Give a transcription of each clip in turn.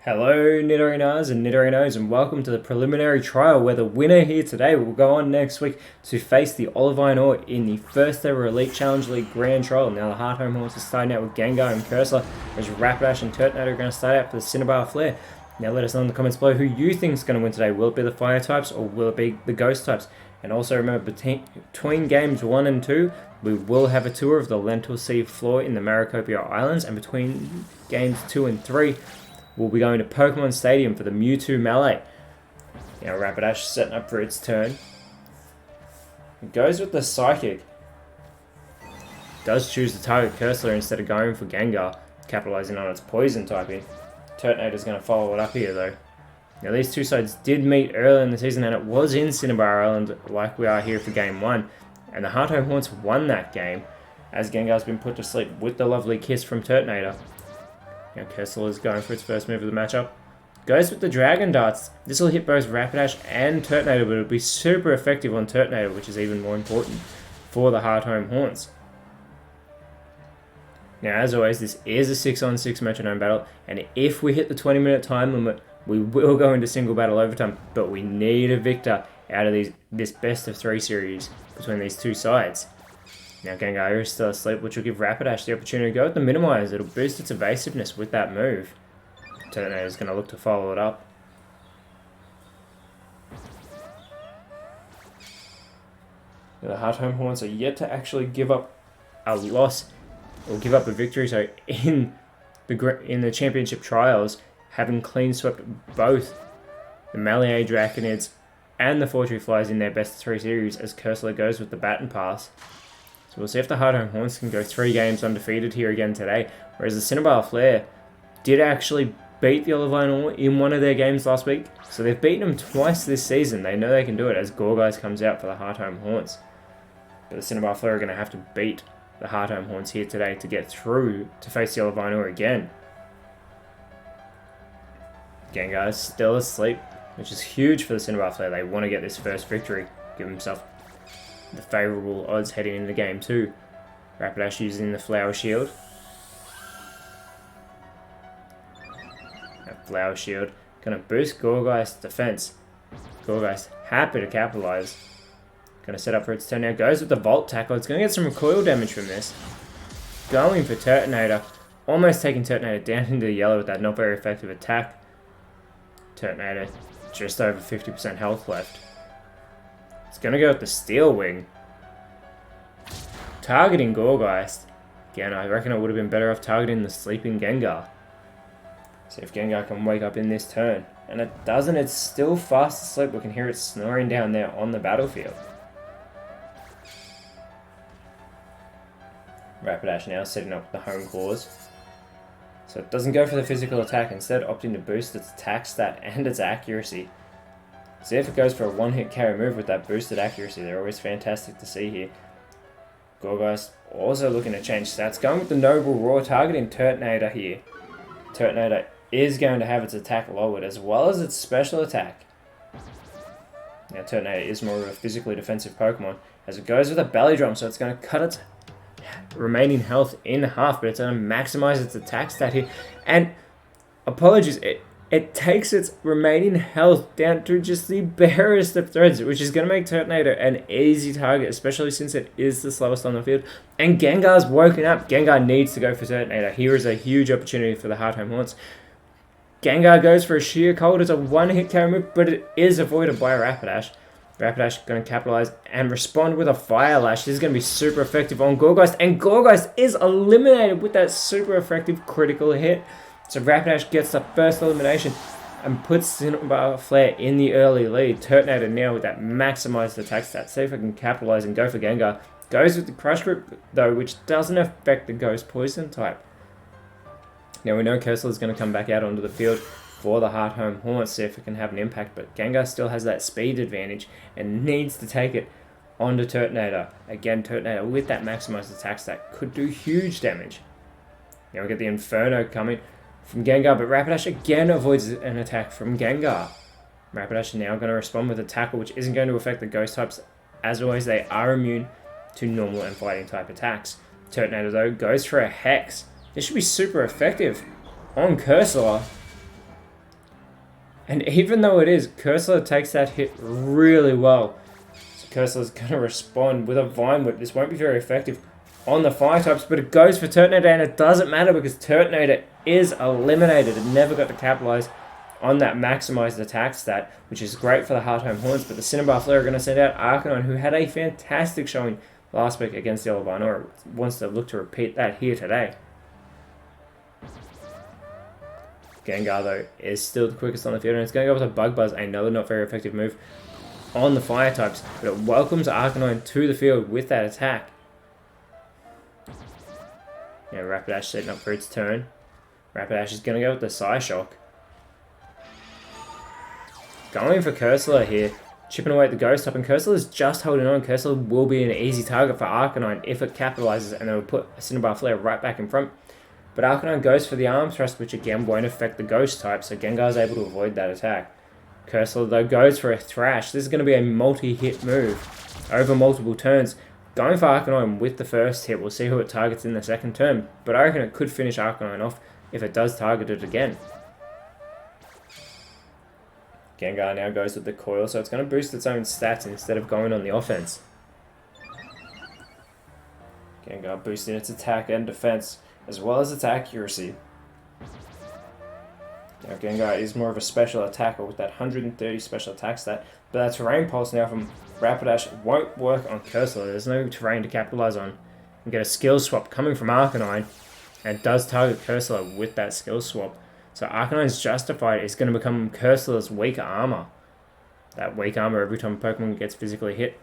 Hello Nidorinas and Nidorinos, and welcome to the preliminary trial where the winner here today will go on next week to face the Olivine Ore in the first ever Elite Challenge League Grand Trial. Now the Hearthome Horns are starting out with Gengar and Cursor, whereas Rapidash and Turtonator are going to start out for the Cinnabar Flare. Now let us know in the comments below who you think is going to win today. Will it be the Fire types or will it be the Ghost types? And also remember, between games 1 and 2, we will have a tour of the Lentil Sea floor in the Maracopia Islands, and between games 2 and 3, we'll be going to Pokemon Stadium for the Mewtwo Melee. Now Rapidash setting up for its turn. It goes with the Psychic. Does choose the target Cursor instead of going for Gengar, capitalizing on its Poison typing. Turtonator's going to follow it up here though. Now these two sides did meet earlier in the season and it was in Cinnabar Island like we are here for Game 1. And the Hearthome Horns won that game as Gengar's been put to sleep with the lovely kiss from Turtonator. Now Cursor is going for its first move of the matchup. Goes with the Dragon Darts. This will hit both Rapidash and Turtonator, but it'll be super effective on Turtonator, which is even more important for the Hearthome Horns. Now as always, this is a 6-on-6 Metronome battle, and if we hit the 20-minute time limit, we will go into single battle overtime, but we need a victor out of this best of 3 series between these two sides. Now Gengar is still asleep, which will give Rapidash the opportunity to go with the Minimize. It'll boost its evasiveness with that move. Turtonator is going to look to follow it up. Now, the Hearthome Horns are yet to actually give up a loss, or give up a victory. So in the championship trials, having clean swept both the Malier Draconids and the Fortree Flies in their best of 3 series, as Cursor goes with the Baton Pass. So we'll see if the Hearthome Horns can go 3 games undefeated here again today, whereas the Cinnabar Flare did actually beat the Olivine Ore in one of their games last week, so they've beaten them twice this season. They know they can do it as Gorgeist comes out for the Hearthome Horns. But the Cinnabar Flare are going to have to beat the Hearthome Horns here today to get through to face the Olivine Ore again. Gengar is still asleep, which is huge for the Cinnabar Flare. They want to get this first victory, give themselves the favourable odds heading into game 2. Rapidash using the Flower Shield. That Flower Shield going to boost Gorgeist's defense. Gorgeist happy to capitalise. Going to set up for its turn now. Goes with the Volt Tackle. It's going to get some recoil damage from this. Going for Turtonator. Almost taking Turtonator down into the yellow with that not very effective attack. Turtonator just over 50% health left. It's going to go with the Steel Wing. Targeting Gorgeist. Again, I reckon it would have been better off targeting the sleeping Gengar. See if Gengar can wake up in this turn. And it doesn't, it's still fast asleep. We can hear it snoring down there on the battlefield. Rapidash now setting up the Home Claws. So it doesn't go for the physical attack, instead opting to boost its attack stat and its accuracy. See if it goes for a one-hit KO move with that boosted accuracy. They're always fantastic to see here. Gorgeist also looking to change stats. Going with the Noble Roar, targeting Turtonator here. Turtonator is going to have its attack lowered as well as its special attack. Now Turtonator is more of a physically defensive Pokemon as it goes with a Belly Drum, so it's going to cut its remaining health in half, but it's going to maximize its attack stat here. And apologies, it takes its remaining health down to just the barest of threads, which is going to make Turtonator an easy target, especially since it is the slowest on the field. And Gengar's woken up. Gengar needs to go for Turtonator. Here is a huge opportunity for the Hearthome Horns. Gengar goes for a Sheer Cold. It's a one-hit KO move, but it is avoided by Rapidash. Rapidash going to capitalize and respond with a Fire Lash. This is going to be super effective on Gorgeist, and Gorgeist is eliminated with that super effective critical hit. So Rapidash gets the first elimination and puts Cinnabar Flare in the early lead. Turtonator now with that maximized attack stat. See if I can capitalize and go for Gengar. Goes with the Crush Grip though, which doesn't affect the Ghost Poison type. Now we know Cursor is going to come back out onto the field for the Hearthome Horns, see if it can have an impact, but Gengar still has that speed advantage and needs to take it onto Turtonator. Again, Turtonator with that maximized attack stat could do huge damage. Now we get the Inferno coming from Gengar, but Rapidash again avoids an attack from Gengar. Rapidash now going to respond with a Tackle, which isn't going to affect the Ghost types. As always, they are immune to normal and fighting type attacks. Turtonator though goes for a Hex. This should be super effective on Cursor. And even though it is, Cursor takes that hit really well. So Cursor is going to respond with a Vine Whip. This won't be very effective on the fire types, but it goes for Turtonator, and it doesn't matter because Turtonator is eliminated. It never got to capitalize on that maximized attack stat, which is great for the Hearthome Haunts, but the Cinnabar Flare are going to send out Arcanine, who had a fantastic showing last week against the Albino. Wants to look to repeat that here today. Gengar, though, is still the quickest on the field, and it's going to go with a Bug Buzz, another not very effective move on the fire types, but it welcomes Arcanine to the field with that attack. Now Rapidash setting up for its turn. Rapidash is going to go with the Psyshock. Going for Cursor here, chipping away at the Ghost type, and Cursor is just holding on. Cursor will be an easy target for Arcanine if it capitalizes, and then we'll put a Cinnabar Flare right back in front. But Arcanine goes for the Arm Thrust, which again won't affect the Ghost type, so Gengar is able to avoid that attack. Cursor, though, goes for a Thrash. This is going to be a multi-hit move over multiple turns. Going for Arcanine with the first hit, we'll see who it targets in the second turn, but I reckon it could finish Arcanine off if it does target it again. Gengar now goes with the Coil, so it's going to boost its own stats instead of going on the offense. Gengar boosting its attack and defense, as well as its accuracy. Now Gengar is more of a special attacker with that 130 special attack stat, but that Terrain Pulse now from Rapidash won't work on Cursor. There's no terrain to capitalize on. You get a skill swap coming from Arcanine, and it does target Cursor with that skill swap. So Arcanine's Justified is going to become Cursor's weak armor. That weak armor every time a Pokemon gets physically hit.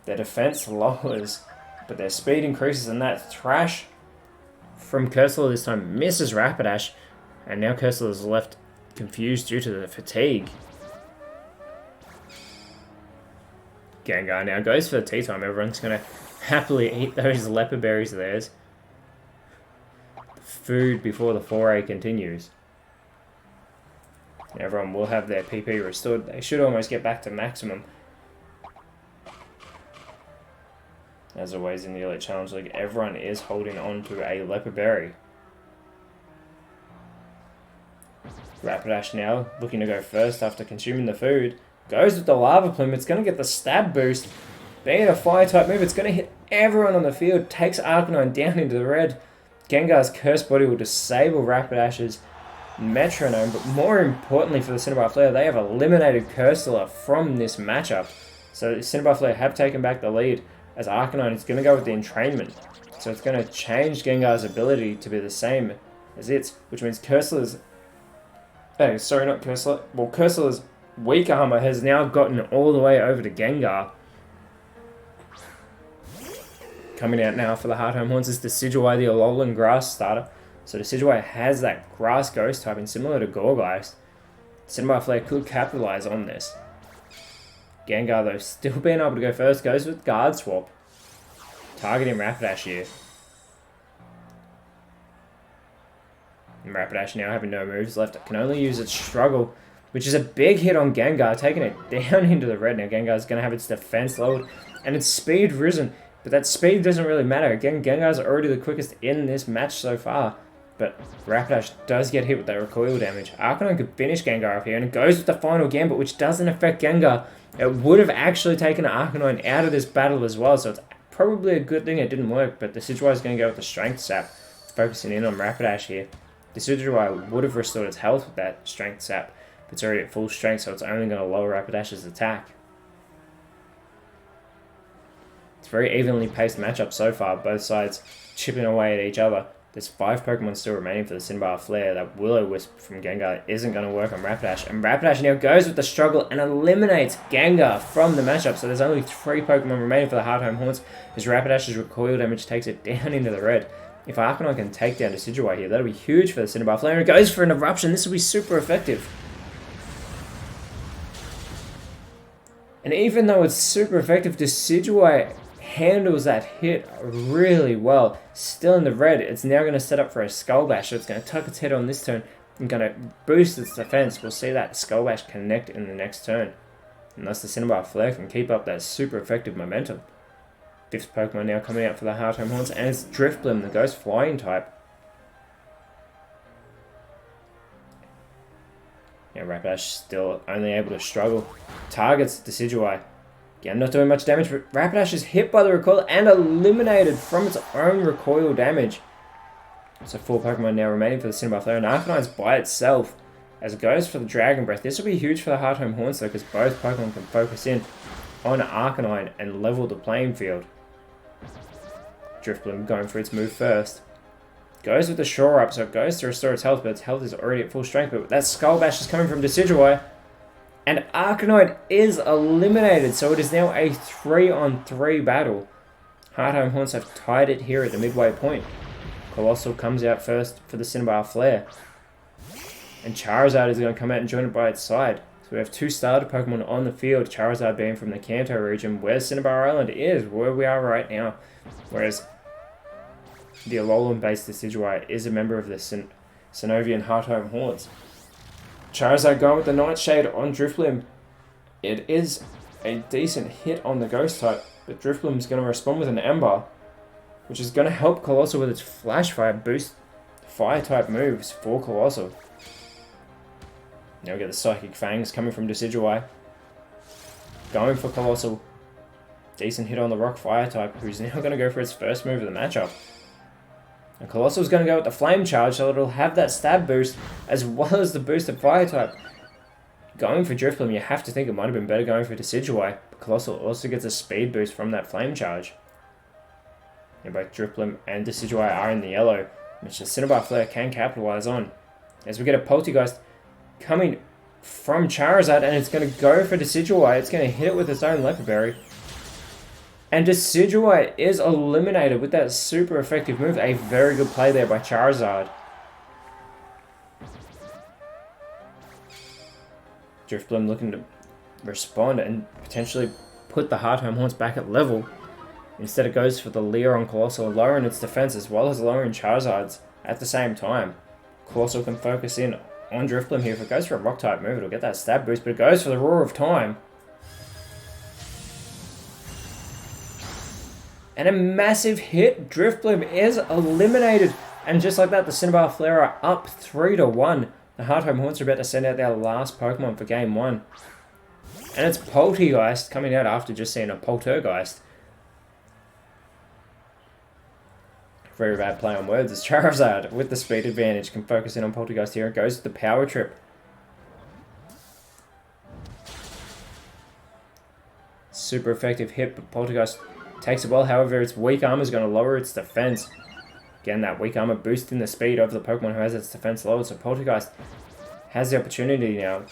Their defense lowers, but their speed increases, and that Thrash from Cursor this time misses Rapidash, and now Cursor is left confused due to the fatigue. Gengar now goes for the tea time. Everyone's going to happily eat those leopard berries of theirs. Food before the foray continues. Everyone will have their PP restored. They should almost get back to maximum. As always in the Elite Challenge League, everyone is holding on to a leopard berry. Rapidash now looking to go first after consuming the food. Goes with the Lava Plume. It's going to get the stab boost. Being a fire type move, it's going to hit everyone on the field. Takes Arcanine down into the red. Gengar's Cursed Body will disable Rapidash's Metronome, but more importantly for the Cinnabar Flare, they have eliminated Cursor from this matchup. So Cinnabar Flare have taken back the lead, as Arcanine is going to go with the Entrainment. So it's going to change Gengar's ability to be the same as its, which means Cursor's... Oh, sorry, not Cursor. Well, Cursor's weak armor has now gotten all the way over to Gengar. Coming out now for the Hearthome Haunts is Decidueye, the Alolan Grass starter. So Decidueye has that Grass Ghost typing similar to Gourgeist. Cinnabar Flare could capitalize on this. Gengar, though, still being able to go first, goes with Guard Swap. Targeting Rapidash here. And Rapidash now having no moves left. It can only use its Struggle, which is a big hit on Gengar, taking it down into the red. Now Gengar's going to have its defense lowered and its speed risen. But that speed doesn't really matter. Again, Gengar's already the quickest in this match so far. But Rapidash does get hit with that recoil damage. Arcanine could finish Gengar off here, and it goes with the final Gambit, which doesn't affect Gengar. It would have actually taken Arcanine out of this battle as well, so it's probably a good thing it didn't work. But Decidueye is going to go with the Strength Sap, focusing in on Rapidash here. Decidueye would have restored its health with that Strength Sap, but it's already at full strength, so it's only going to lower Rapidash's attack. It's a very evenly paced matchup so far, both sides chipping away at each other. There's 5 Pokemon still remaining for the Cinnabar Flare. That Will-O-Wisp from Gengar isn't going to work on Rapidash. And Rapidash now goes with the Struggle and eliminates Gengar from the matchup. So there's only 3 Pokemon remaining for the Hearthome Haunts, as Rapidash's recoil damage takes it down into the red. If Arcanine can take down Decidueye here, that'll be huge for the Cinnabar Flare. And it goes for an Eruption. This will be super effective. And even though it's super effective, Decidueye handles that hit really well. Still in the red, it's now going to set up for a Skull Bash, so it's going to tuck its head on this turn and going to boost its defense. We'll see that Skull Bash connect in the next turn, unless the Cinnabar Flare can keep up that super effective momentum. 5th Pokemon now coming out for the Hearthome Haunts, and it's Drifblim, the Ghost Flying type. Yeah, Rapidash still only able to struggle. Targets Decidueye. Again, not doing much damage, but Rapidash is hit by the recoil and eliminated from its own recoil damage. So 4 Pokemon now remaining for the Cinnabar Flare, and Arcanine's by itself as it goes for the Dragon Breath. This will be huge for the Hearthome Haunts though, because both Pokemon can focus in on Arcanine and level the playing field. Drifblim going for its move first. Goes with the Shore Up, so it goes to restore its health, but its health is already at full strength. But that Skull Bash is coming from Decidueye, and Arcanine is eliminated, so it is now a 3-on-3 battle. Hearthome Haunts have tied it here at the midway point. Colossal comes out first for the Cinnabar Flare. And Charizard is going to come out and join it by its side. So we have 2 starter Pokemon on the field. Charizard being from the Kanto region, where Cinnabar Island is, where we are right now. Whereas the Alolan-based Decidueye is a member of the Synovian Hearthome Haunts. Charizard going with the Nightshade on Drifblim. It is a decent hit on the Ghost type, but Drifblim is going to respond with an Ember, which is going to help Colossal with its Flash Fire, boost Fire type moves for Colossal. Now we get the Psychic Fangs coming from Decidueye. Going for Colossal. Decent hit on the Rock Fire type, who's now going to go for its first move of the matchup. And Colossal's going to go with the Flame Charge, so it'll have that stab boost as well as the boosted Fire type. Going for Drifblim, you have to think it might have been better going for Decidueye, but Colossal also gets a speed boost from that Flame Charge. And both Drifblim and Decidueye are in the yellow, which the Cinnabar Flare can capitalize on. As we get a Poltergeist coming from Charizard, and it's going to go for Decidueye. It's going to hit it with its own Leopard Berry. And Decidueye is eliminated with that super effective move. A very good play there by Charizard. Drifblim looking to respond and potentially put the Hearthome Haunts back at level. Instead it goes for the Leer on Colossal, lowering its defense as well as lowering Charizard's at the same time. Colossal can focus in on Drifblim here. If it goes for a Rock type move, it'll get that stab boost, but it goes for the Roar of Time. And a massive hit. Drifblim is eliminated. And just like that, the Cinnabar Flare are up 3-1. The Hearthome Haunts are about to send out their last Pokemon for Game 1. And it's Poltergeist coming out after just seeing a Poltergeist. Very bad play on words. As Charizard, with the speed advantage, can focus in on Poltergeist here. It goes to the Power Trip. Super effective hit, but Poltergeist takes it well. However, its weak armor is going to lower its defense. Again, that weak armor boosting the speed of the Pokemon who has its defense lowered. So Poltergeist has the opportunity now.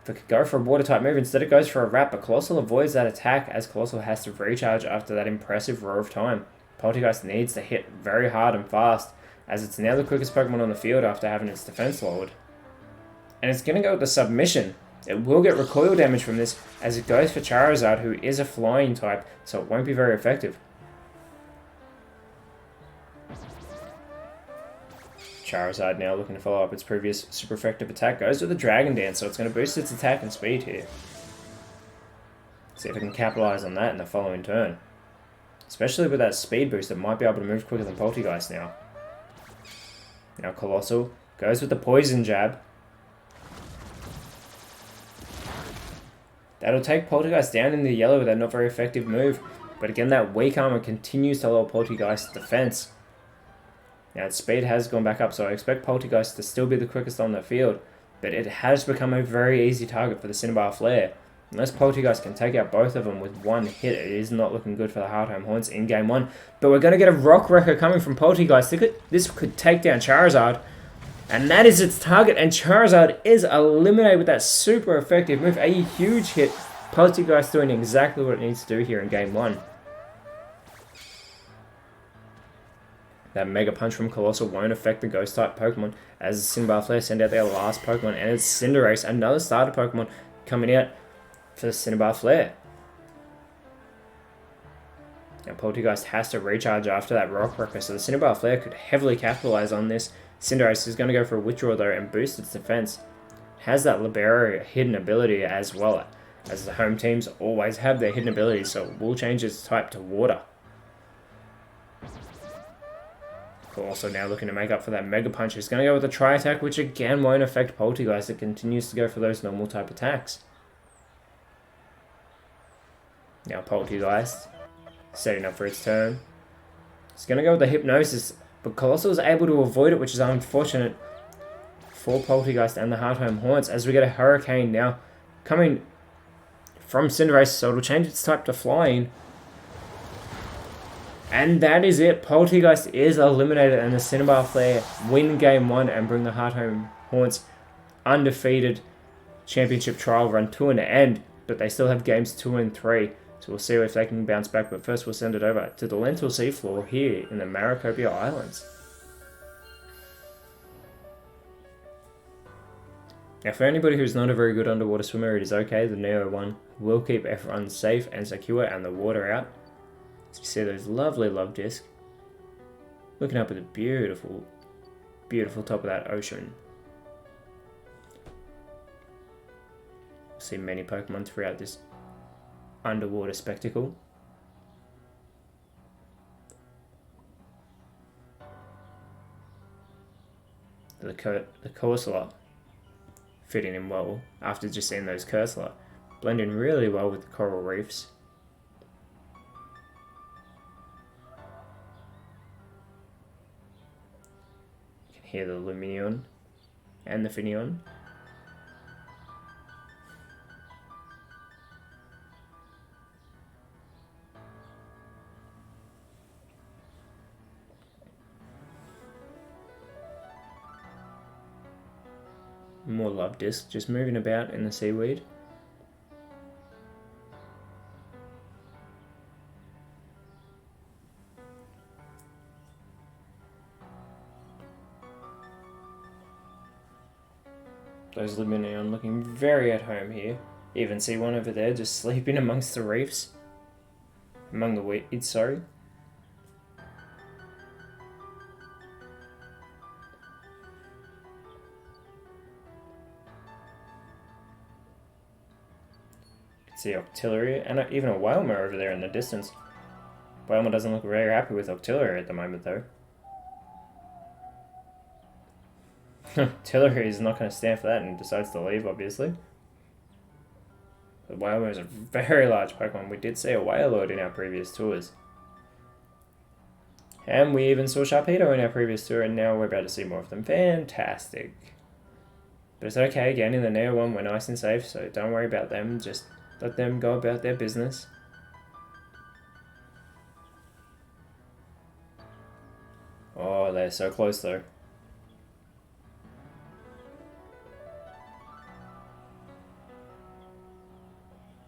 If it could go for a Water type move, instead it goes for a Wrap, but Colossal avoids that attack as Colossal has to recharge after that impressive Roar of Time. Poltergeist needs to hit very hard and fast, as it's now the quickest Pokemon on the field after having its defense lowered. And it's going to go with the Submission. It will get recoil damage from this, as it goes for Charizard, who is a flying type, so it won't be very effective. Charizard now looking to follow up its previous super effective attack, goes with the Dragon Dance, so it's going to boost its attack and speed here. See if it can capitalize on that in the following turn. Especially with that speed boost, it might be able to move quicker than Poltergeist now. Now Colossal goes with the Poison Jab. That'll take Poltergeist down in the yellow with that not very effective move. But again, that weak armor continues to lower Poltergeist's defense. Now its speed has gone back up, so I expect Poltergeist to still be the quickest on the field. But it has become a very easy target for the Cinnabar Flare. Unless Poltergeist can take out both of them with one hit, it is not looking good for the Hearthome Haunts in Game 1. But we're going to get a Rock Wrecker coming from Poltergeist. This could take down Charizard. And that is its target. And Charizard is eliminated with that super effective move. A huge hit. Poltergeist doing exactly what it needs to do here in Game 1. That Mega Punch from Colossal won't affect the Ghost-type Pokemon, as the Cinnabar Flare send out their last Pokemon. And it's Cinderace, another starter Pokemon, coming out for the Cinnabar Flare. Now Poltergeist has to recharge after that Rock Wrecker, so the Cinnabar Flare could heavily capitalize on this. Cinderace is going to go for a Withdraw though and boost its defense. Has that Libero hidden ability as well, as the home teams always have their hidden abilities, so it will change its type to Water. Also now looking to make up for that Mega Punch. He's going to go with a Tri-Attack, which again won't affect Poltergeist. It continues to go for those normal type attacks. Now Poltergeist, setting up for its turn. He's going to go with the Hypnosis, but Colossal is able to avoid it, which is unfortunate for Poltergeist and the Hearthome Haunts, as we get a Hurricane now coming from Cinderace, so it'll change its type to Flying. And that is it. Poltergeist is eliminated, and the Cinnabar Flare win Game 1 and bring the Hearthome Haunts undefeated championship trial run to an end. But they still have Games 2 and 3, so we'll see if they can bounce back. But first we'll send it over to the Lentil Seafloor here in the Maracopia Islands. Now for anybody who's not a very good underwater swimmer, it is okay. The Neo 1 will keep everyone safe and secure and the water out. As you see those lovely love discs looking up at the beautiful, beautiful top of that ocean. We'll see many Pokemon throughout this underwater spectacle. The Corsola fitting in well after just seeing those Cursor, blending really well with the coral reefs. Here the Lumineon and the Finneon. More love disc just moving about in the seaweed. Those Lumineon looking very at home here. Even see one over there just sleeping amongst the reefs. Among the weeds, sorry. You can see Octillery and even a Whalmer over there in the distance. Whalmer doesn't look very happy with Octillery at the moment though. Tillery is not going to stand for that and decides to leave, obviously. But Whalmer is a very large Pokemon. We did see a Wailord in our previous tours. And we even saw Sharpedo in our previous tour, and now we're about to see more of them. Fantastic. But it's okay, again, in the Neo 1 we're nice and safe, so don't worry about them. Just let them go about their business. Oh, they're so close though.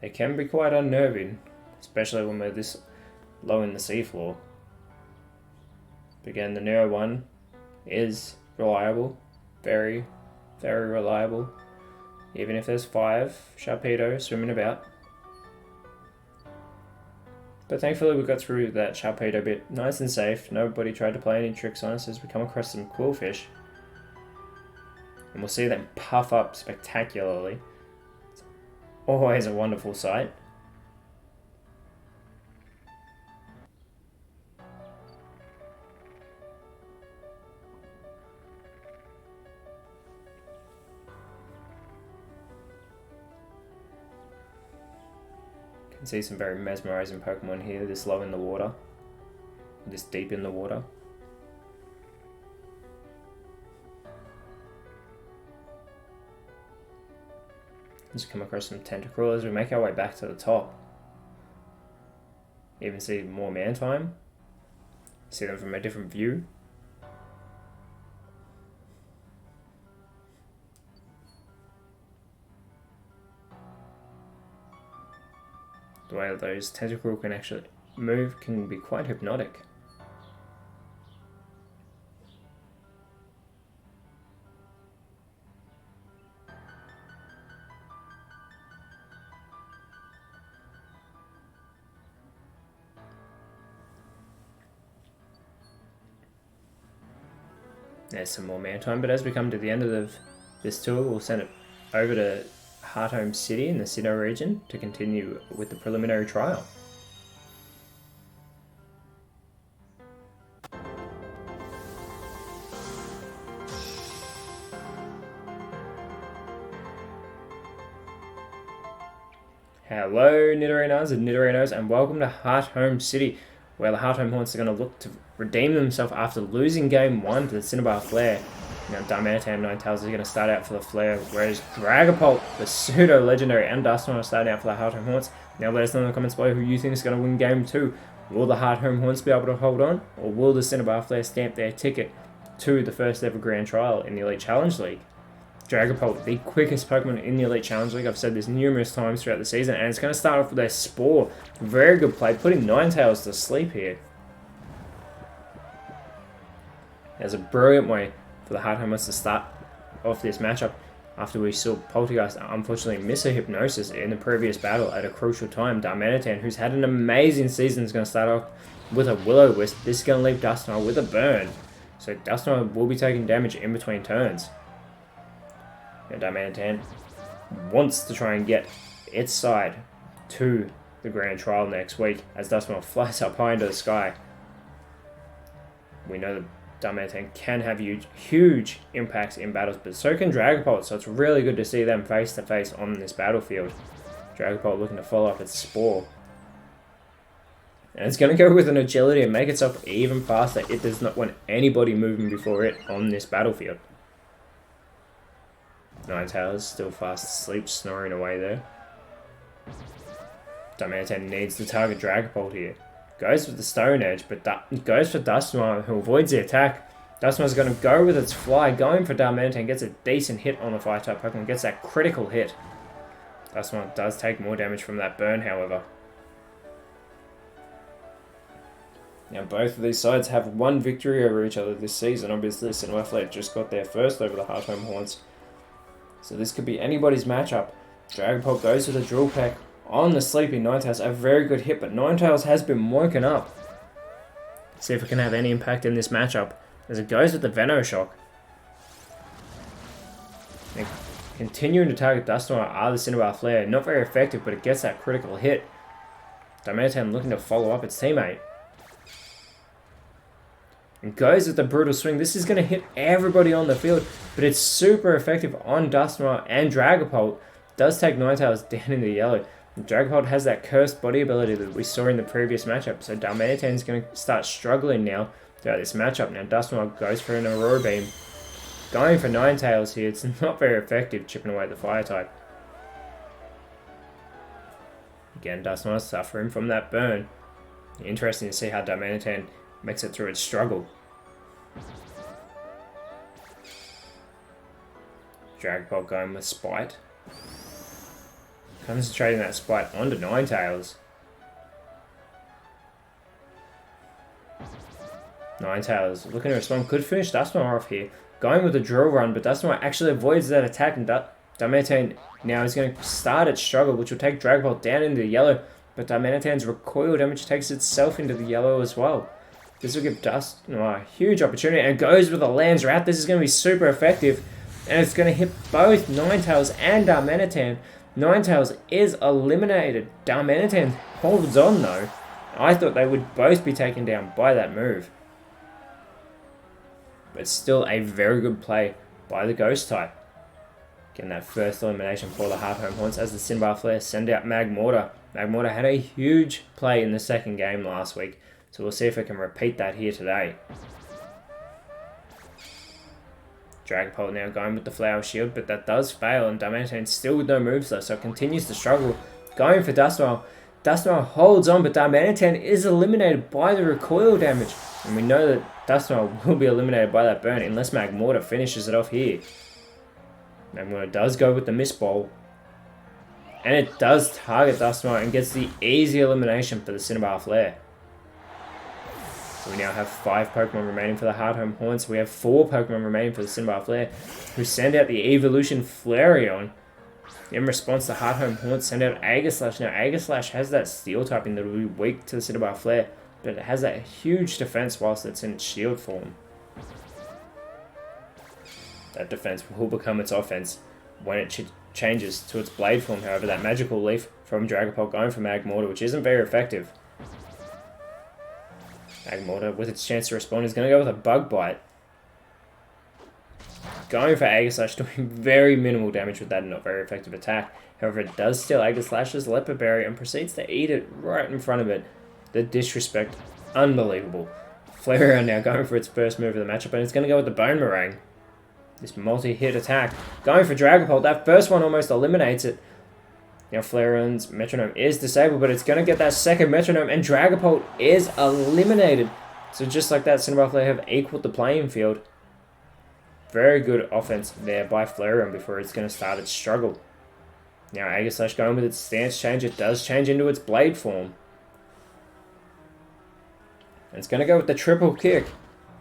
They can be quite unnerving, especially when we're this low in the seafloor. But again, the Nero 1 is reliable, very, very reliable. Even if there's 5 Sharpedo swimming about. But thankfully we got through that Sharpedo bit nice and safe. Nobody tried to play any tricks on us as we come across some Quillfish. And we'll see them puff up spectacularly. Always a wonderful sight. Can see some very mesmerizing Pokemon here, this low in the water, this deep in the water. Just come across some Tentacruel as we make our way back to the top. Even see more Mantime. See them from a different view. The way that those Tentacruel can actually move can be quite hypnotic. There's some more Mantime, but as we come to the end of this tour, we'll send it over to Hearthome City in the Sinnoh region to continue with the preliminary trial. Hello Nidorinas and Nidorinos, and welcome to Hearthome City, where the Hearthome Haunts are going to look to redeem themselves after losing game 1 to the Cinnabar Flare. Now Darmanitan and Ninetales are going to start out for the Flare, whereas Dragapult, the pseudo legendary, and Dustin are starting out for the Hearthome Haunts. Now let us know in the comments below who you think is going to win game 2. Will the Hearthome Haunts be able to hold on, or will the Cinnabar Flare stamp their ticket to the first ever Grand Trial in the Elite Challenge League? Dragapult, the quickest Pokemon in the Elite Challenge League. I've said this numerous times throughout the season, and it's going to start off with their Spore. Very good play, putting Ninetales to sleep here. There's a brilliant way for the Hearthome to start off this matchup after we saw Poltergeist unfortunately miss a Hypnosis in the previous battle at a crucial time. Darmanitan, who's had an amazing season, is going to start off with a Will-O-Wisp. This is going to leave Dusknoir with a burn, so Dusknoir will be taking damage in between turns. Darmanitan wants to try and get its side to the Grand Trial next week as Dusknoir flies up high into the sky. We know that Darmanitan can have huge impacts in battles, but so can Dragapult, so it's really good to see them face to face on this battlefield. Dragapult looking to follow up its Spore. And it's going to go with an agility and make itself even faster. It does not want anybody moving before it on this battlefield. Ninetales still fast asleep, snoring away there. Darmanitan needs to target Dragapult here. Goes with the Stone Edge, but goes for Dusknoir, who avoids the attack. Dusknoir's going to go with its Fly, going for Darmanitan, gets a decent hit on the Fire-type Pokemon, gets that critical hit. Dusknoir does take more damage from that burn, however. Now both of these sides have one victory over each other this season. Obviously, Cinnabar Flare just got there first over the Hearthome Haunts. So this could be anybody's matchup. Dragapult goes with a Drill Peck on the sleepy Ninetales. A very good hit, but Ninetales has been woken up. See if it can have any impact in this matchup as it goes with the Venoshock. And continuing to target Dusknoir are the Cinnabar Flare. Not very effective, but it gets that critical hit. Darmanitan looking to follow up its teammate. And goes with the Brutal Swing. This is going to hit everybody on the field, but it's super effective on Dusknoir and Dragapult. Does take Ninetales down in the yellow. And Dragapult has that cursed body ability that we saw in the previous matchup, so Darmanitan is going to start struggling now throughout this matchup. Now Dusknoir goes for an Aurora Beam. Going for Ninetales here. It's not very effective, chipping away the Fire type. Again, Dusknoir suffering from that burn. Interesting to see how Darmanitan makes it through its struggle. Dragapult going with Spite. Concentrating that Spite onto Ninetales. Ninetales looking to respond. Could finish Dusknoir off here. Going with a Drill Run, but Dusknoir actually avoids that attack, and Darmanitan now is going to start its struggle, which will take Dragapult down into the yellow, but Darmanitan's recoil damage takes itself into the yellow as well. This will give Dusknoir a huge opportunity, and goes with a Lance Wrap. This is going to be super effective, and it's going to hit both Ninetales and Darmanitan. Ninetales is eliminated. Darmanitan holds on though. I thought they would both be taken down by that move. But still a very good play by the Ghost type. Getting that first elimination for the Hearthome Haunts as the Cinnabar Flare send out Magmortar. Magmortar had a huge play in the second game last week, so we'll see if it can repeat that here today. Dragapult now going with the Flower Shield, but that does fail, and Darmanitan still with no moves though, so it continues to struggle. Going for Dusknoir. Dusknoir holds on, but Darmanitan is eliminated by the recoil damage. And we know that Dusknoir will be eliminated by that burn unless Magmortar finishes it off here. Magmortar does go with the Mist Bowl. And it does target Dusknoir and gets the easy elimination for the Cinnabar Flare. So we now have 5 Pokemon remaining for the Hearthome Haunts. We have 4 Pokemon remaining for the Cinnabar Flare, who send out the Evolution Flareon. In response, the Hearthome Haunts send out Aegislash. Now, Aegislash has that Steel typing that will be weak to the Cinnabar Flare, but it has that huge defense whilst it's in its shield form. That defense will become its offense when it changes to its blade form. However, that Magical Leaf from Dragapult going for Magmortar, which isn't very effective. Magmortar, with its chance to respond, is going to go with a Bug Bite. going for Aegislash, doing very minimal damage with that not very effective attack. However, it does steal Aegislash's Leopard Berry and proceeds to eat it right in front of it. The disrespect, unbelievable. Flareon now going for its first move of the matchup, and it's going to go with the Bone Meringue. This multi-hit attack, going for Dragapult. That first one almost eliminates it. Now Flareon's Metronome is disabled, but it's going to get that second Metronome, and Dragapult is eliminated. So just like that, Cinnabar Flare have equaled the playing field. Very good offense there by Flareon before it's going to start its struggle. Now Aegislash going with its stance change. It does change into its blade form. And it's going to go with the triple kick.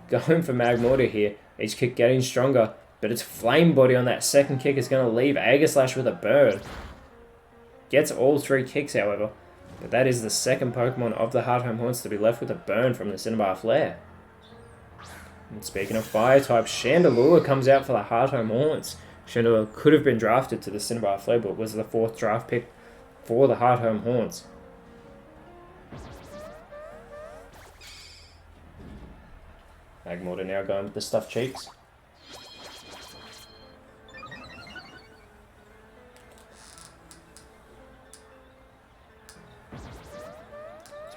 Going for Magmortar here. Each kick getting stronger. But its Flame Body on that second kick is going to leave Aegislash with a burn. Gets all three kicks, however. But that is the second Pokemon of the Hearthome Haunts to be left with a burn from the Cinnabar Flare. And speaking of fire types, Chandelure comes out for the Hearthome Haunts. Chandelure could have been drafted to the Cinnabar Flare, but was the 4th draft pick for the Hearthome Haunts. Magmortar now going with the Stuffed Cheeks.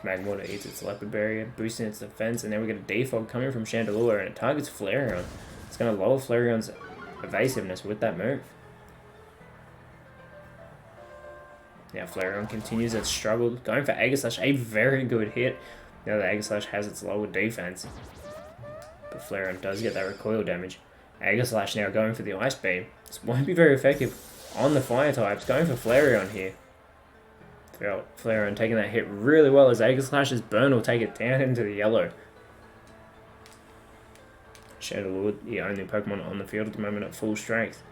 Magmortar eats its Leopard Berry, boosting its defense, and then we get a Defog coming from Chandelure, and it targets Flareon. It's going to lower Flareon's evasiveness with that move. Now Flareon continues its struggle, going for Aegislash, a very good hit. Now that Aegislash has its lower defense. But Flareon does get that recoil damage. Aegislash now going for the Ice Beam. This won't be very effective on the fire types, going for Flareon here. Flareon taking that hit really well as Aegislash's burn will take it down into the yellow. Chandelure, the only Pokemon on the field at the moment at full strength.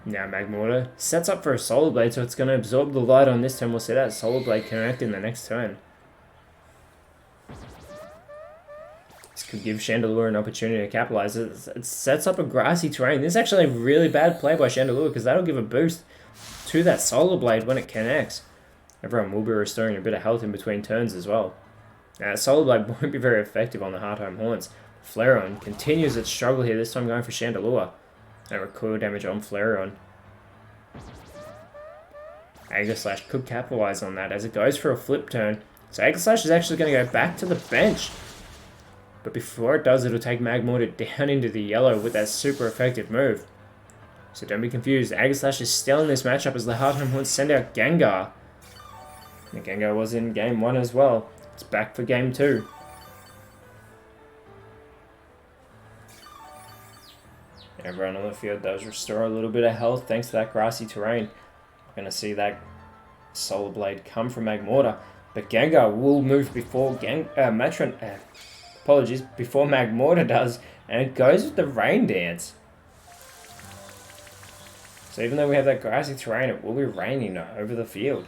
Now Magmortar sets up for a Solar Blade, so it's going to absorb the light on this turn. We'll see that Solar Blade connect in the next turn. This could give Chandelure an opportunity to capitalize. It sets up a grassy terrain. This is actually a really bad play by Chandelure because that'll give a boost to that Solar Blade when it connects. Everyone will be restoring a bit of health in between turns as well. Now, Solar Blade won't be very effective on the Hearthome Haunts. Flareon continues its struggle here, this time going for Chandelure. No recoil damage on Flareon. Aegislash could capitalize on that as it goes for a flip turn. So Aegislash is actually going to go back to the bench. But before it does, it'll take Magmortar down into the yellow with that super effective move. So don't be confused, Aegislash is still in this matchup as the Hearthome Haunts send out Gengar. And Gengar was in game 1 as well. It's back for game 2. Everyone on the field does restore a little bit of health thanks to that grassy terrain. We're going to see that Solar Blade come from Magmortar. But Gengar will move before before Magmortar does. And it goes with the Rain Dance. So even though we have that grassy terrain, it will be raining over the field.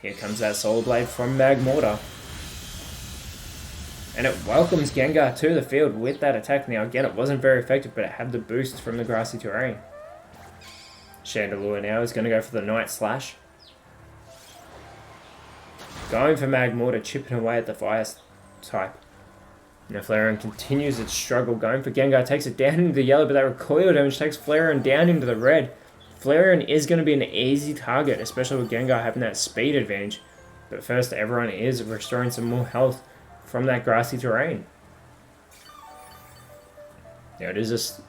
Here comes that Solar Blade from Magmortar. And it welcomes Gengar to the field with that attack. Now again, it wasn't very effective, but it had the boost from the grassy terrain. Chandelure now is going to go for the Night Slash. Going for Magmortar, chipping away at the fire type. Now Flareon continues its struggle, going for Gengar, takes it down into the yellow, but that recoil damage takes Flareon down into the red. Flareon is going to be an easy target, especially with Gengar having that speed advantage. But first, everyone is restoring some more health from that grassy terrain. Now it is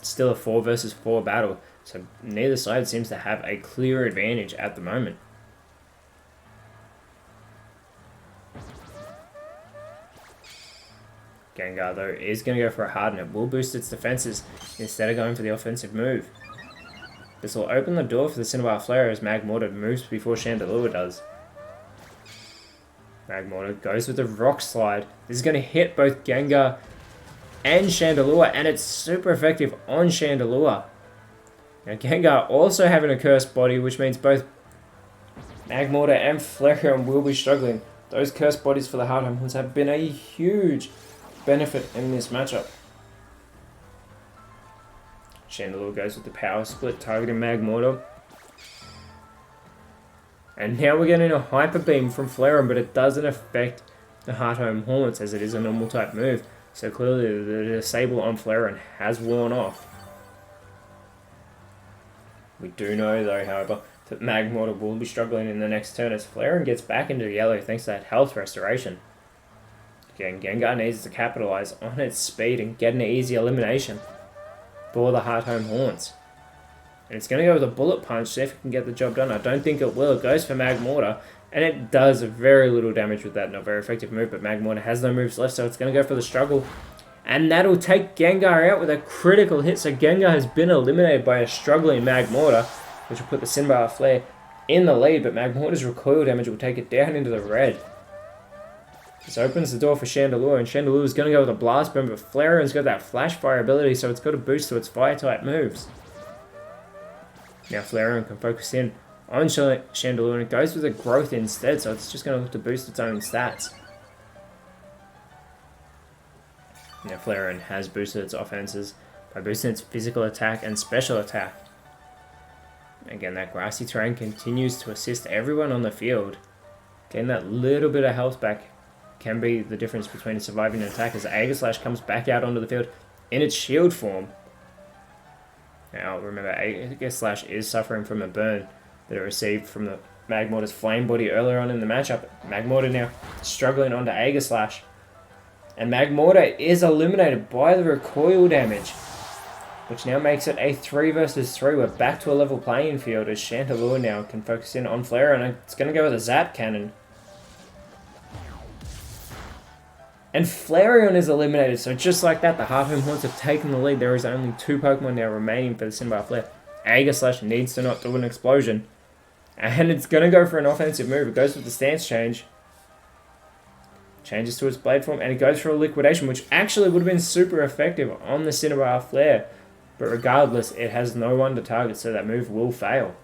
still a 4 versus 4 battle, so neither side seems to have a clear advantage at the moment. Gengar, though, is going to go for a Harden. It will boost its defenses instead of going for the offensive move. This will open the door for the Cinnabar Flare as Magmortar moves before Chandelure does. Magmortar goes with the Rock Slide. This is going to hit both Gengar and Chandelure, and it's super effective on Chandelure. Now Gengar also having a Cursed Body, which means both Magmortar and Flareon will be struggling. Those Cursed Bodies for the Hearthome Haunts have been a huge benefit in this matchup. Chandelure goes with the Power Split, targeting Magmortar. And now we're getting a Hyper Beam from Flareon, but it doesn't affect the Hearthome Haunts as it is a normal type move. So clearly the disable on Flareon has worn off. We do know though, however, that Magmortar will be struggling in the next turn as Flareon gets back into yellow thanks to that health restoration. Again, Gengar needs to capitalize on its speed and get an easy elimination for the Hearthome Haunts. And it's going to go with a Bullet Punch, see if it can get the job done. I don't think it will. It goes for Magmortar, and it does very little damage with that not very effective move, but Magmortar has no moves left, so it's going to go for the struggle. And that'll take Gengar out with a critical hit, so Gengar has been eliminated by a struggling Magmortar, which will put the Cinnabar Flare in the lead, but Magmortar's recoil damage will take it down into the red. This opens the door for Chandelure, and Chandelure is going to go with a Blast Burn, but Flareon's got that Flash Fire ability, so it's got a boost to its Fire-type moves. Now Flareon can focus in on Chandelure, and it goes with a Growth instead, so it's just going to look to boost its own stats. Now Flareon has boosted its offenses by boosting its physical attack and special attack. Again, that grassy terrain continues to assist everyone on the field. Getting that little bit of health back can be the difference between surviving an attack as Aegislash comes back out onto the field in its shield form. Now remember, Aegislash is suffering from a burn that it received from the Magmortar's Flame Body earlier on in the matchup. Magmortar now struggling onto Aegislash. And Magmortar is eliminated by the recoil damage, which now makes it a 3 versus 3. We're back to a level playing field as Chandelure now can focus in on Flareon, and it's going to go with a Zap Cannon. And Flareon is eliminated, so just like that, the Hearthome Haunts have taken the lead. There is only 2 Pokemon now remaining for the Cinnabar Flare. Aegislash needs to not do an explosion. And it's going to go for an offensive move. It goes with the stance change. Changes to its blade form, and it goes for a liquidation, which actually would have been super effective on the Cinnabar Flare. But regardless, it has no one to target, so that move will fail.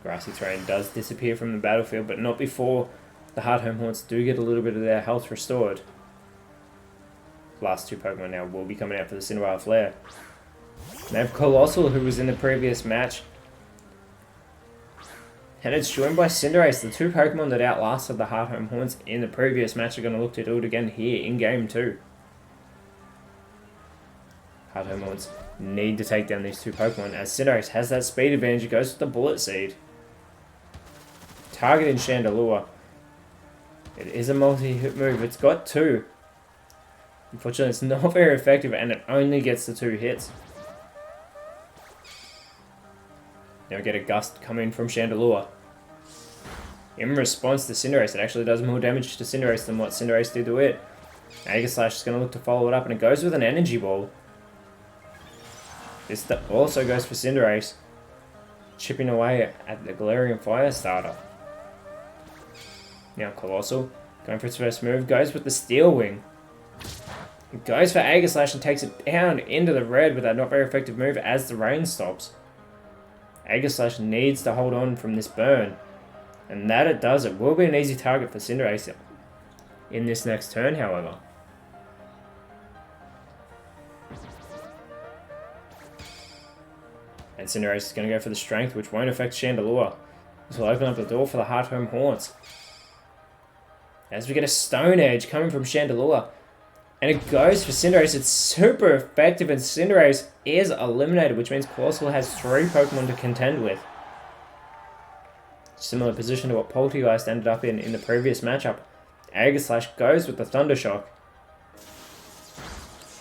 Grassy terrain does disappear from the battlefield, but not before the Hearthome Haunts do get a little bit of their health restored. Last 2 Pokemon now will be coming out for the Cinnabar Flare. They have Colossal, who was in the previous match. And it's joined by Cinderace. The 2 Pokemon that outlasted the Hearthome Haunts in the previous match are going to look to do it again here in Game 2. Hearthome Haunts need to take down these 2 Pokemon as Cinderace has that speed advantage. It goes with the Bullet Seed. Targeting Chandelure. It is a multi-hit move. It's got 2. Unfortunately, it's not very effective, and it only gets the 2 hits. Now we get a Gust coming from Chandelure. In response to Cinderace, it actually does more damage to Cinderace than what Cinderace did to it. Aegislash is going to look to follow it up, and it goes with an Energy Ball. This also goes for Cinderace, chipping away at the Galarian Fire Starter. Now Colossal, going for its first move, goes with the Steel Wing. It goes for Aegislash and takes it down into the red with that not very effective move as the rain stops. Aegislash needs to hold on from this burn, and that it does. It will be an easy target for Cinderace in this next turn, however. And Cinderace is going to go for the Strength, which won't affect Chandelure. This will open up the door for the Hearthome Haunts. As we get a Stone Edge coming from Chandelure. And it goes for Cinderace. It's super effective, and Cinderace is eliminated, which means Colossal has 3 Pokemon to contend with. Similar position to what Poltegeist ended up in the previous matchup. Aegislash goes with the Thunder Shock.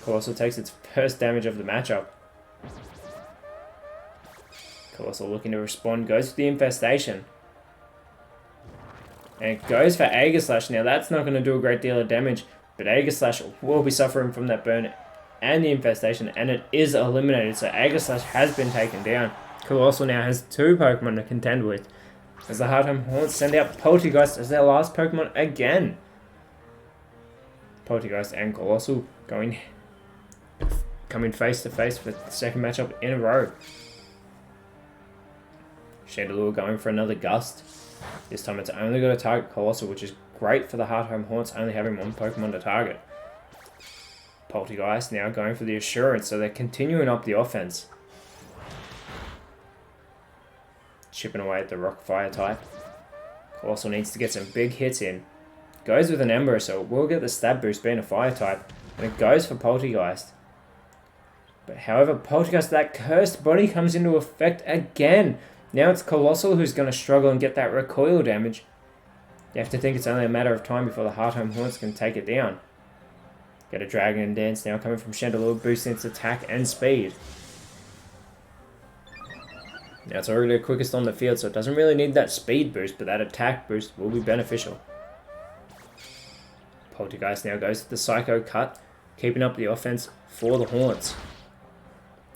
Colossal takes its first damage of the matchup. Colossal looking to respond, goes with the Infestation. And it goes for Aegislash. Now that's not going to do a great deal of damage, but Aegislash will be suffering from that burn and the Infestation, and it is eliminated, so Aegislash has been taken down. Colossal now has 2 Pokemon to contend with, as the Hearthome Haunts send out Poltegeist as their last Pokemon again. Poltegeist and Colossal coming face to face for the second matchup in a row. Chandelure going for another Gust. This time it's only got to target Colossal, which is great for the Hearthome Haunts, only having 1 Pokemon to target. Poltegeist now going for the Assurance, so they're continuing up the offense. Chipping away at the Rock Fire type. Colossal needs to get some big hits in. Goes with an Ember, so it will get the stab boost being a fire type. And it goes for Poltergeist. But however, Poltergeist, that cursed body comes into effect again. Now it's Colossal who's going to struggle and get that recoil damage. You have to think it's only a matter of time before the Hearthome Haunts can take it down. Get a Dragon and Dance now coming from Chandelure, boosting its attack and speed. Now it's already the quickest on the field, so it doesn't really need that speed boost, but that attack boost will be beneficial. Poltergeist now goes to the Psycho Cut, keeping up the offense for the Haunts.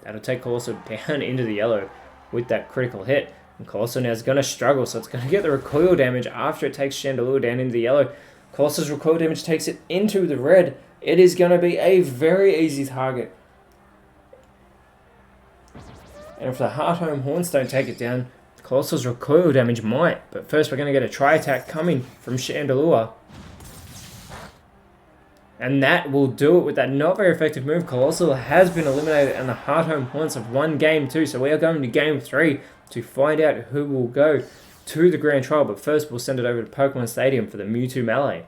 That'll take Colossal down into the yellow with that critical hit. And Colossal now is going to struggle, so it's going to get the recoil damage after it takes Chandelure down into the yellow. Colossal's recoil damage takes it into the red. It is going to be a very easy target. And if the Hearthome Haunts don't take it down, Colossal's recoil damage might. But first we're going to get a tri-attack coming from Chandelure. And that will do it with that not very effective move. Colossal has been eliminated and the Hearthome Haunts have won game 2. So we are going to game 3 to find out who will go to the Grand Trial. But first we'll send it over to Pokemon Stadium for the Mewtwo Melee.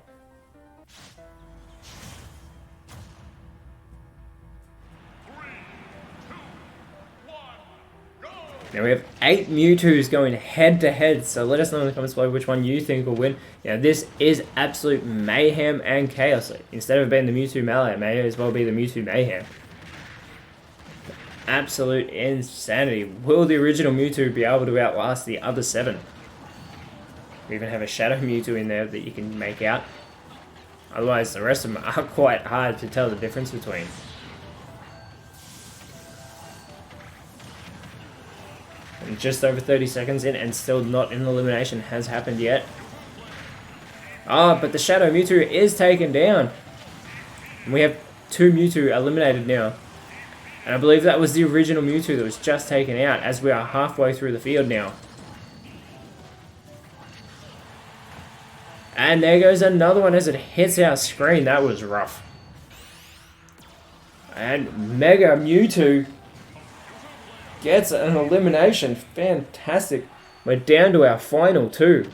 Now we have 8 Mewtwo's going head to head, so let us know in the comments below which one you think will win. Now this is absolute mayhem and chaos. Instead of being the Mewtwo Melee, it may as well be the Mewtwo Mayhem. Absolute insanity. Will the original Mewtwo be able to outlast the other 7? We even have a Shadow Mewtwo in there that you can make out. Otherwise the rest of them are quite hard to tell the difference between. And just over 30 seconds in and still not an elimination has happened yet. But the Shadow Mewtwo is taken down. And we have 2 Mewtwo eliminated now. And I believe that was the original Mewtwo that was just taken out as we are halfway through the field now. And there goes another one as it hits our screen. That was rough. And Mega Mewtwo gets an elimination. Fantastic. We're down to our final 2.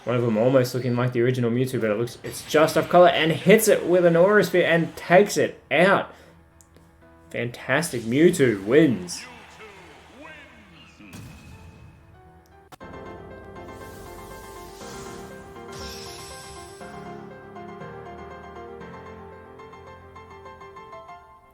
One of them almost looking like the original Mewtwo, but it's just off color and hits it with an Aura Sphere and takes it out. Fantastic. Mewtwo wins.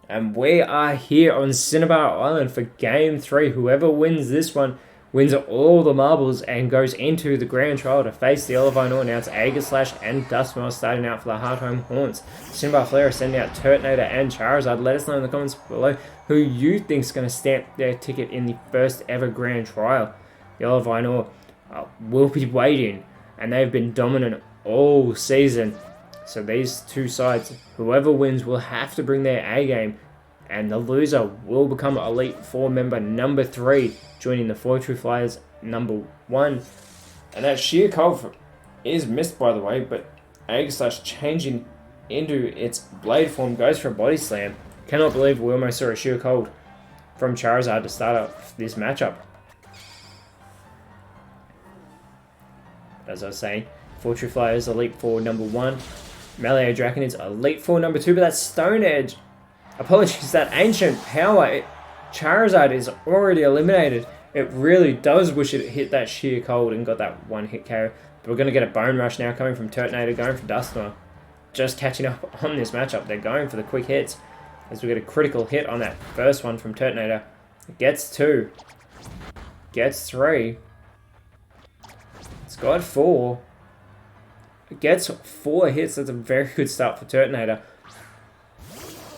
And we are here on Cinnabar Island for Game 3. Whoever wins this one wins all the marbles and goes into the Grand Trial to face the Olivine. Now it's Aegislash and Dusknoir starting out for the Hearthome Haunts. Cinnabar Flare sending out Turtonator and Charizard. Let us know in the comments below who you think is going to stamp their ticket in the first ever Grand Trial. The Olivine will be waiting, and they've been dominant all season. So these 2 sides, whoever wins will have to bring their A game, and the loser will become Elite 4 member number 3, joining the Fortune Flyers number 1. And that Sheer Cold is missed, by the way, but Aegislash changing into its Blade form goes for a Body Slam. Cannot believe we almost saw a Sheer Cold from Charizard to start off this matchup. As I was saying, Fortune Flyers Elite 4 number 1. Melee Draconids Elite 4 number 2, but that's Stone Edge. Apologies, that Ancient Power. Charizard is already eliminated. It really does wish it hit that Sheer Cold and got that 1-hit KO. But we're going to get a Bone Rush now coming from Turtonator, going for Dusknoir. Just catching up on this matchup. They're going for the quick hits. As we get a critical hit on that first one from Turtonator. Gets 2. Gets 3. It's got 4. Gets 4 hits. That's a very good start for Turtonator.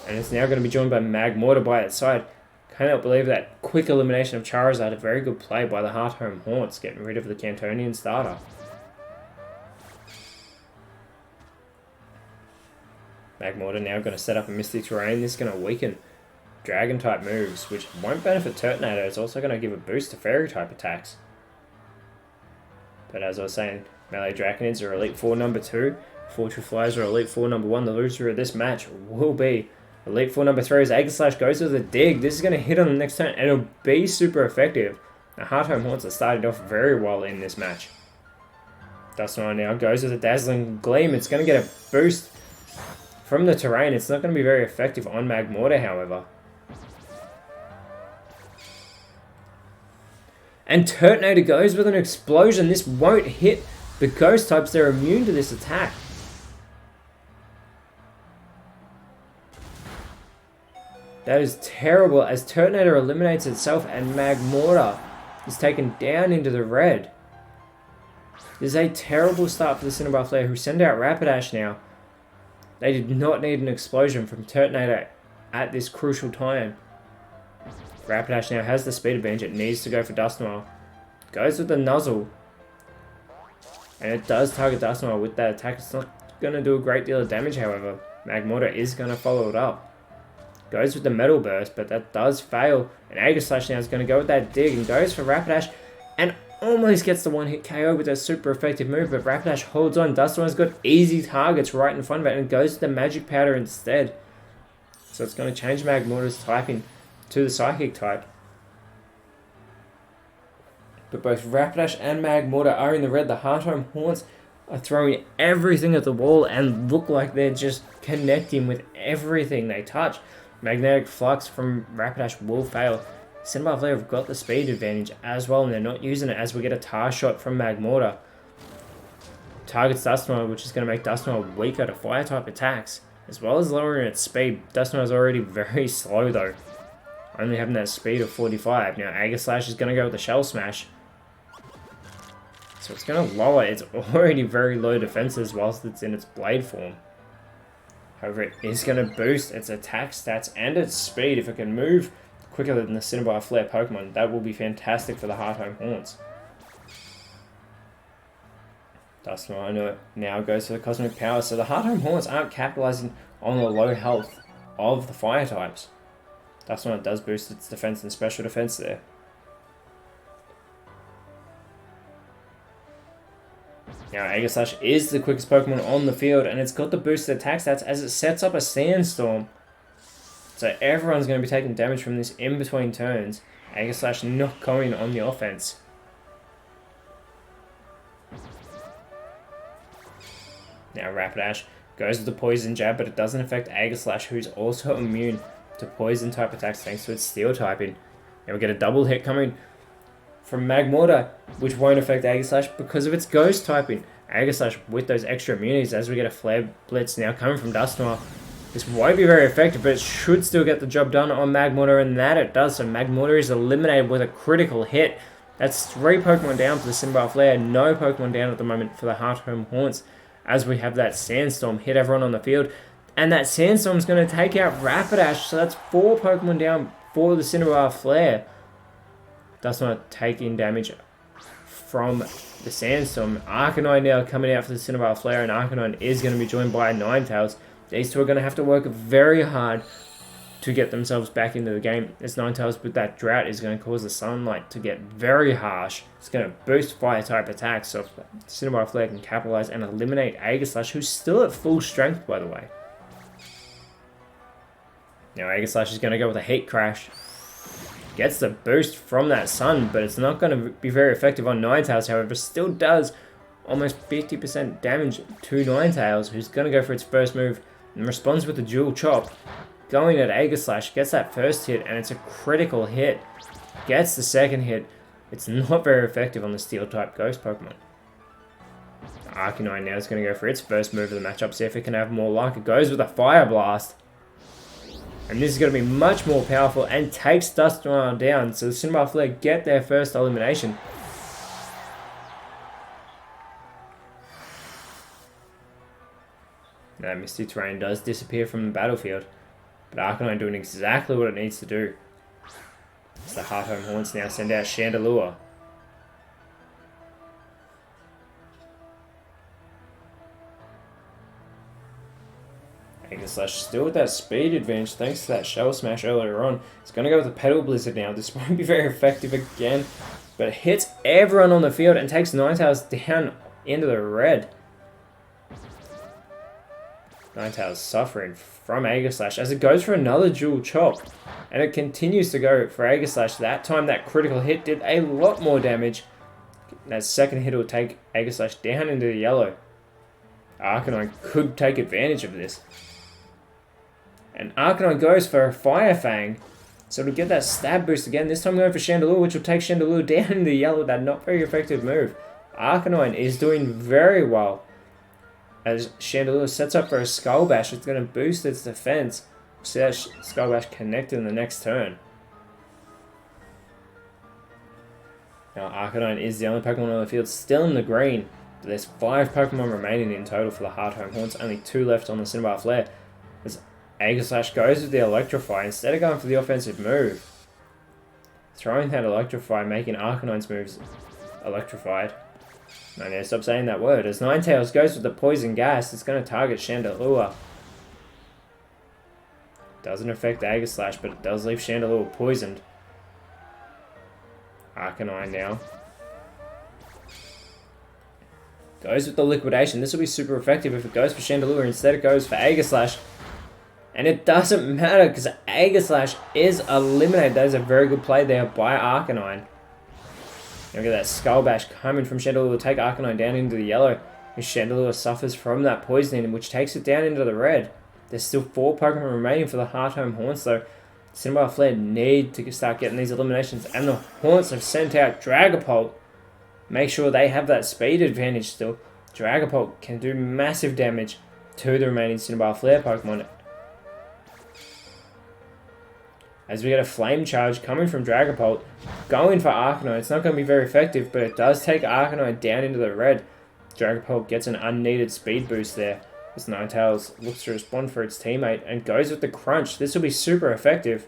And it's now going to be joined by Magmortar by its side. Cannot believe that quick elimination of Charizard. A very good play by the Hearthome Haunts, getting rid of the Cantonian starter. Magmortar now going to set up a Mystic Terrain. This is going to weaken Dragon type moves, which won't benefit Turtonator. It's also going to give a boost to Fairy type attacks. But as I was saying, Melee Draconids are Elite 4 number 2. Fortune Flyers are Elite 4 number 1. The loser of this match will be Elite 4 number 3 as Aegislash goes with a Dig. This is going to hit on the next turn and it'll be super effective. Now, Hearthome Haunts are started off very well in this match. Dusknoir now goes with a Dazzling Gleam. It's going to get a boost from the terrain. It's not going to be very effective on Magmortar, however. And Turtonator goes with an Explosion. This won't hit the Ghost types. They're immune to this attack. That is terrible as Turtonator eliminates itself and Magmortar is taken down into the red. This is a terrible start for the Cinnabar player who send out Rapidash now. They did not need an Explosion from Turtonator at this crucial time. Rapidash now has the speed advantage. It needs to go for Dusknoir. Goes with the Nuzzle. And it does target Dusknoir with that attack. It's not going to do a great deal of damage, however. Magmortar is going to follow it up. Goes with the Metal Burst, but that does fail. And Aegislash now is going to go with that Dig and goes for Rapidash. And almost gets the one-hit KO with a super effective move, but Rapidash holds on. Dusknoir's got easy targets right in front of it and goes to the Magic Powder instead. So it's going to change Magmortar's typing to the Psychic type. But both Rapidash and Magmortar are in the red. The Hearthome Haunts are throwing everything at the wall and look like they're just connecting with everything they touch. Magnetic Flux from Rapidash will fail. Cinnabar player have got the speed advantage as well, and they're not using it as we get a Tar Shot from Magmortar. Targets Dusknoir, which is going to make Dusknoir weaker to Fire-type attacks, as well as lowering its speed. Dusknoir is already very slow though, only having that speed of 45. Now Aegislash is going to go with the Shell Smash. So it's going to lower its already very low defenses whilst it's in its Blade form. However, it is going to boost its attack stats and its speed if it can move quicker than the Cinnabar Flare Pokemon. That will be fantastic for the Hearthome Haunts. Dusknoir now goes for the Cosmic Power. So the Hearthome Haunts aren't capitalizing on the low health of the Fire types. Dusknoir does boost its defense and special defense there. Now Aegislash is the quickest Pokemon on the field, and it's got the boosted attack stats as it sets up a Sandstorm. So everyone's going to be taking damage from this in between turns. Aegislash not going on the offense. Now Rapidash goes with the Poison Jab, but it doesn't affect Aegislash, who's also immune to Poison type attacks thanks to its Steel typing. Now we get a double hit coming from Magmortar, which won't affect Aegislash because of its Ghost typing. Aegislash with those extra immunities as we get a Flare Blitz now coming from Dusknoir. This won't be very effective, but it should still get the job done on Magmortar, and that it does. So Magmortar is eliminated with a critical hit. That's 3 Pokemon down for the Cinnabar Flare. No Pokemon down at the moment for the Hearthome Haunts as we have that Sandstorm hit everyone on the field. And that Sandstorm is going to take out Rapidash, so that's 4 Pokemon down for the Cinnabar Flare. Dusknoir taking damage from the Sandstorm. Arcanine now coming out for the Cinnabar Flare, and Arcanine is going to be joined by a Ninetales. These two are going to have to work very hard to get themselves back into the game. As Ninetales with that Drought is going to cause the Sunlight to get very harsh. It's going to boost Fire-type attacks, so Cinnabar Flare can capitalize and eliminate Aegislash, who's still at full strength, by the way. Now Aegislash is going to go with a Heat Crash. Gets the boost from that Sun, but it's not going to be very effective on Ninetales, however, still does almost 50% damage to Ninetales, who's going to go for its first move and responds with a Dual Chop. Going at Aegislash, gets that first hit, and it's a critical hit. Gets the second hit. It's not very effective on the Steel-type Ghost Pokemon. Arcanine now is going to go for its first move of the matchup, see if it can have more luck. It goes with a Fire Blast. And this is going to be much more powerful and takes Dusknoir down. So the Cinnabar Flare get their first elimination. Now Misty Terrain does disappear from the battlefield. But Arcanine doing exactly what it needs to do. So the Hearthome Haunts now send out Chandelure. Aegislash still with that speed advantage thanks to that Shell Smash earlier on. It's going to go with the Petal Blizzard now. This won't be very effective again, but it hits everyone on the field and takes Ninetales down into the red. Ninetales suffering from Aegislash as it goes for another dual chop. And it continues to go for Aegislash. That time that critical hit did a lot more damage. That second hit will take Aegislash down into the yellow. Arcanine could take advantage of this. And Arcanine goes for a Fire Fang. So to get that stab boost again, this time going for Chandelure, which will take Chandelure down into the yellow. That not very effective move. Arcanine is doing very well. As Chandelure sets up for a Skull Bash, it's going to boost its defense. See that Skull Bash connected in the next turn. Now Arcanine is the only Pokemon on the field still in the green. But there's 5 Pokemon remaining in total for the Hearthome Haunts. Only 2 left on the Cinnabar Flare. As Aegislash goes with the Electrify instead of going for the offensive move. Throwing that Electrify, making Arcanine's moves electrified. I need to stop saying that word. As Ninetales goes with the Poison Gas, it's going to target Chandelure. Doesn't affect Aegislash, but it does leave Chandelure poisoned. Arcanine now. Goes with the Liquidation. This will be super effective if it goes for Chandelure. Instead it goes for Aegislash. And it doesn't matter because Aegislash is eliminated. That is a very good play there by Arcanine. Look at that Skull Bash coming from Chandelure will take Arcanine down into the yellow. As Chandelure suffers from that poisoning, which takes it down into the red. There's still 4 Pokemon remaining for the Hearthome Haunts though. Cinnabar Flare need to start getting these eliminations. And the Haunts have sent out Dragapult. Make sure they have that speed advantage still. Dragapult can do massive damage to the remaining Cinnabar Flare Pokemon. As we get a Flame Charge coming from Dragapult, going for Arcanine. It's not going to be very effective, but it does take Arcanine down into the red. Dragapult gets an unneeded speed boost there. As Ninetales looks to respond for its teammate and goes with the Crunch. This will be super effective.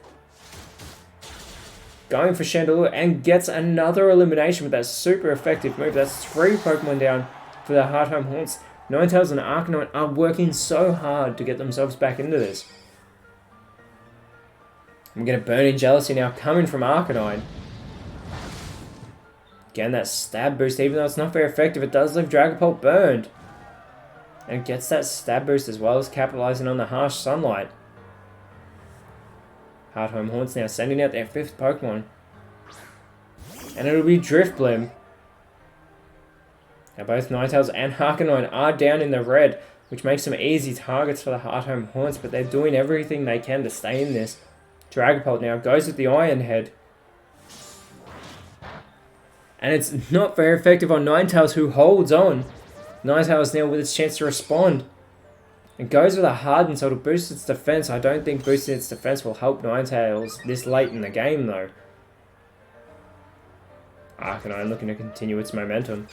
Going for Chandelure and gets another elimination with that super effective move. That's 3 Pokemon down for the Hearthome Haunts. Ninetales and Arcanine are working so hard to get themselves back into this. We get a Burning Jealousy now coming from Arcanine. Again, that stab boost, even though it's not very effective, it does leave Dragapult burned. And gets that stab boost as well as capitalizing on the harsh sunlight. Hearthome Haunts now sending out their 5th Pokemon. And it'll be Drifblim. Now both Ninetales and Arcanine are down in the red, which makes them easy targets for the Hearthome Haunts, but they're doing everything they can to stay in this. Dragapult now goes with the Iron Head. And it's not very effective on Ninetales, who holds on. Ninetales now with its chance to respond. It goes with a Harden, so it'll boost its defense. I don't think boosting its defense will help Ninetales this late in the game, though. Arcanine looking to continue its momentum.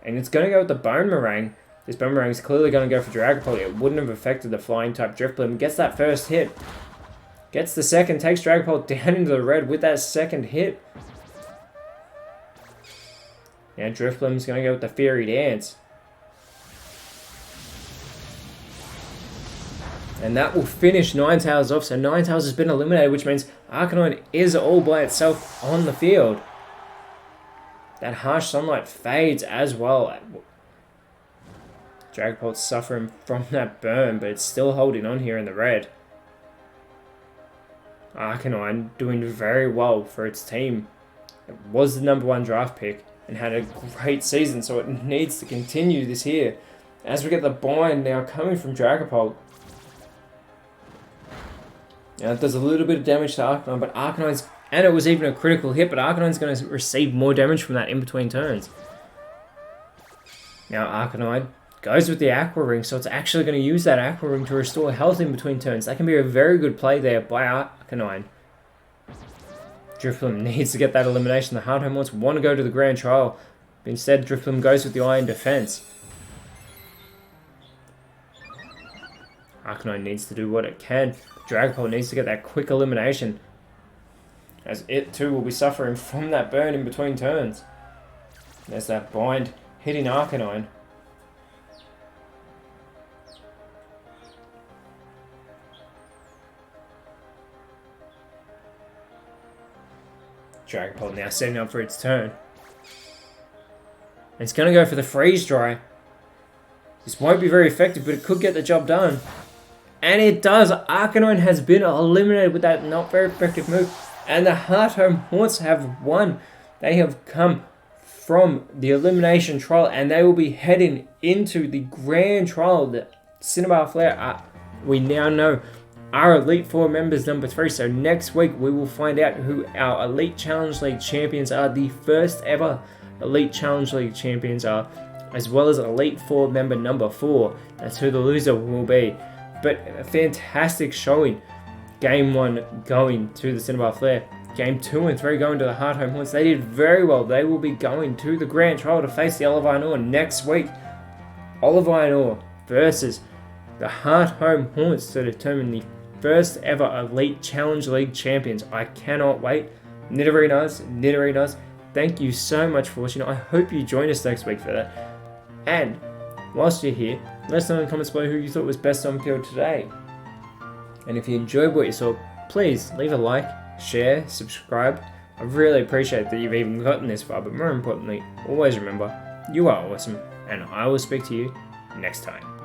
And it's going to go with the Boomerang. This Boomerang is clearly going to go for Dragapult. It wouldn't have affected the Flying-type Drifblim. Gets that first hit. Gets the second, takes Dragapult down into the red with that second hit. Now Drifblim's going to go with the Fairy Dance. And that will finish Ninetales off. So Ninetales has been eliminated, which means Arcanine is all by itself on the field. That harsh sunlight fades as well. Dragapult's suffering from that burn, but it's still holding on here in the red. Arcanine doing very well for its team. It was the #1 draft pick and had a great season, so it needs to continue this here. As we get the bind now coming from Dragapult. Now it does a little bit of damage to Arcanine, but Arcanine's, and it was even a critical hit, but Arcanine's going to receive more damage from that in between turns. Now Arcanine goes with the Aqua Ring, so it's actually going to use that Aqua Ring to restore health in between turns. That can be a very good play there by Arcanine. Drifblim needs to get that elimination. The Hearthome Haunts want to go to the Grand Trial, but instead Drifblim goes with the Iron Defense. Arcanine needs to do what it can. Dragapult needs to get that quick elimination, as it too will be suffering from that burn in between turns. There's that bind hitting Arcanine. Dragapult now setting up for its turn. It's going to go for the Freeze Dry. This won't be very effective, but it could get the job done. And it does. Arcanine has been eliminated with that not very effective move. And the Hearthome Haunts have won. They have come from the elimination trial, and they will be heading into the grand trial. The Cinnabar Flare, we now know, our Elite Four members number 3. So next week we will find out who our Elite Challenge League champions are. The first ever Elite Challenge League champions are, as well as Elite Four member number 4. That's who the loser will be. But a fantastic showing. Game 1 going to the Cinnabar Flare. Game 2 and 3 going to the Hearthome Haunts. They did very well. They will be going to the Grand Trial to face the Olive next week. Olive versus the Hearthome Haunts to determine the first ever Elite Challenge League champions. I cannot wait. Nidorinos, thank you so much for watching. I hope you join us next week for that. And whilst you're here, let us know in the comments below who you thought was best on field today. And if you enjoyed what you saw, please leave a like, share, subscribe. I really appreciate that you've even gotten this far, but more importantly, always remember, you are awesome, and I will speak to you next time.